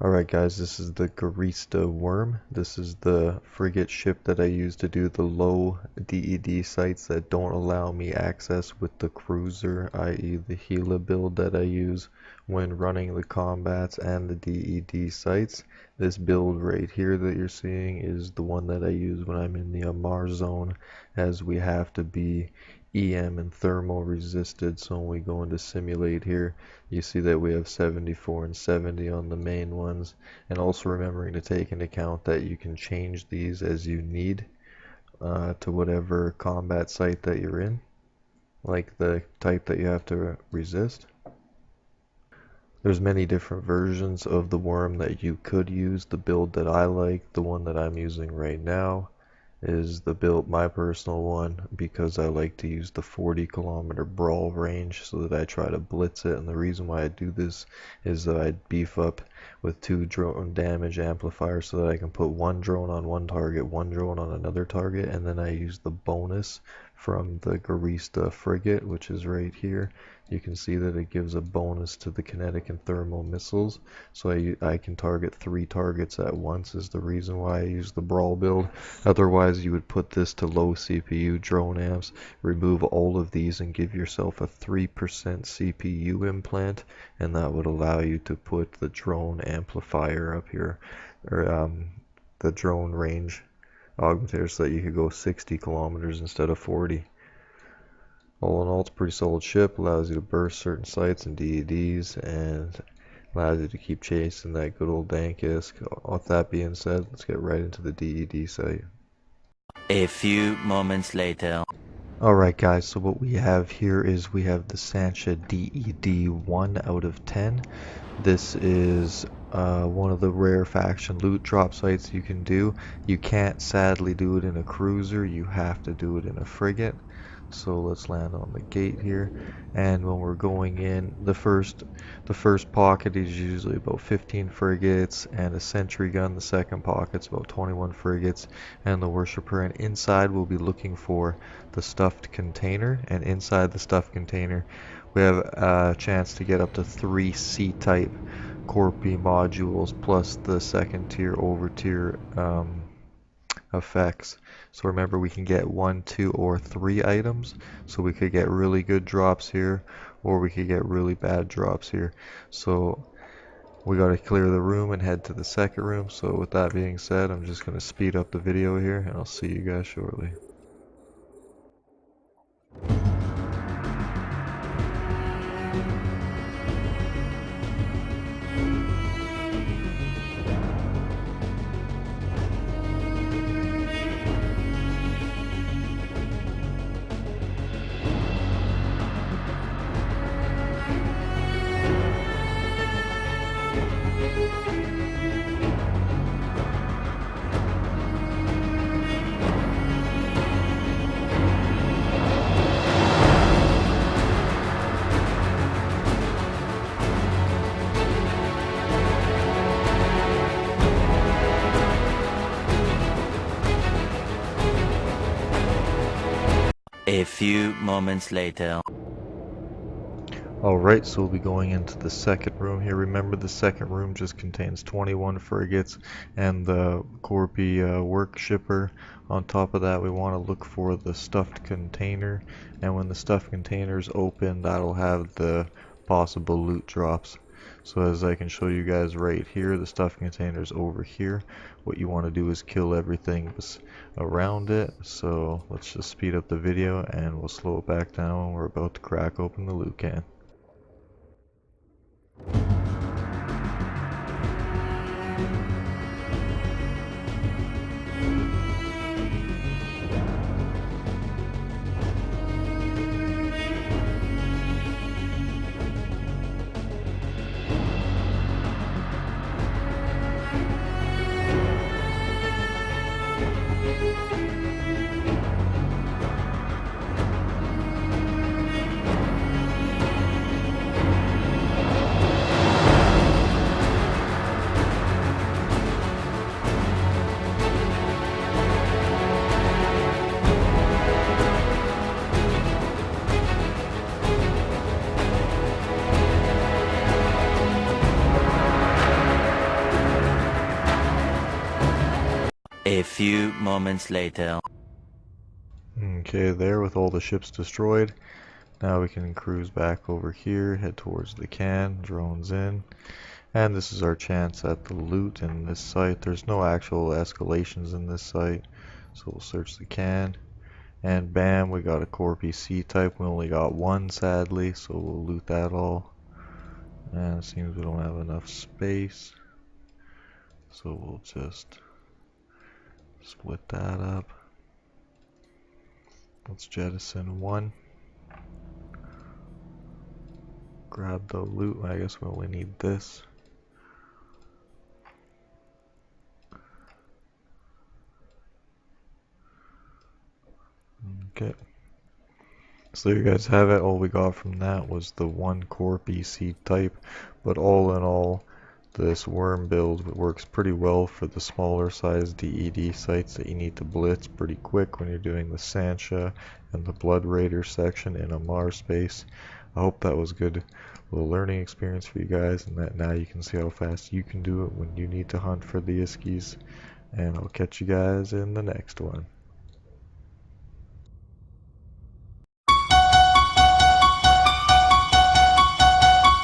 Alright guys, this is the Garista Worm. This is the frigate ship that I use to do the low DED sites that don't allow me access with the cruiser, i.e. the Gila build that I use when running the combats and the DED sites. This build right here that you're seeing is the one that I use when I'm in the Amar zone, as we have to be EM and thermal resisted. So when we go into simulate here, you see that we have 74 and 70 on the main ones, and also remembering to take into account that you can change these as you need to whatever combat site that you're in, like the type that you have to resist. There's many different versions of the worm that you could use. The build that I like, the one that I'm using right now, is my personal one, because I like to use the 40-kilometer brawl range so that I try to blitz it. And the reason why I do this is that I beef up with 2 drone damage amplifiers so that I can put 1 drone on one target, 1 drone on another target, and then I use the bonus from the Garista frigate, which is right here. You can see that it gives a bonus to the kinetic and thermal missiles, so I can target 3 targets at once, is the reason why I use the brawl build. Otherwise you would put this to low CPU drone amps, remove all of these, and give yourself a 3% CPU implant, and that would allow you to put the drone amplifier up here, or the drone range augmentator, so that you could go 60 kilometers instead of 40. All in all, it's a pretty solid ship. Allows you to burst certain sites and DEDs, and allows you to keep chasing that good old Dankisk. With that being said, let's get right into the DED site. A few moments later. Alright guys, so what we have here is we have the Sansha DED 1 out of 10. This is one of the rare faction loot drop sites you can do. You can't sadly do it in a cruiser, you have to do it in a frigate. So let's land on the gate here, and when we're going in, the first pocket is usually about 15 frigates and a sentry gun. The second pocket's about 21 frigates and the worshipper, and inside we'll be looking for the stuffed container, and inside the stuffed container we have a chance to get up to 3 C-type Corpi modules plus the second tier over tier effects. So remember, we can get 1, 2, or 3 items, so we could get really good drops here, or we could get really bad drops here. So we got to clear the room and head to the second room. So with that being said, I'm just going to speed up the video here, and I'll see you guys shortly. A few moments later. Alright, so we'll be going into the second room here. Remember, the second room just contains 21 frigates and the Corpi work shipper. On top of that, we want to look for the stuffed container, and when the stuffed container is open, that'll have the possible loot drops. So as I can show you guys right here, the stuffed container is over here. What you want to do is kill everything around it. So let's just speed up the video and we'll slow it back down when we're about to crack open the loot can. A few moments later. Okay, there with all the ships destroyed. Now we can cruise back over here, head towards the can, drones in. And this is our chance at the loot in this site. There's no actual escalations in this site. So we'll search the can. And bam, we got a core PC type. We only got one sadly, so we'll loot that all. And it seems we don't have enough space. So we'll just split that up. Let's jettison one. Grab the loot. I guess we only need this. Okay. So there you guys have it. All we got from that was the one core PC type. But all in all, this worm build works pretty well for the smaller size DED sites that you need to blitz pretty quick when you're doing the sansha and the blood raider section in a Mars space. I hope that was good little learning experience for you guys, and that now you can see how fast you can do it when you need to hunt for the Iskies. And I'll catch you guys in the next one.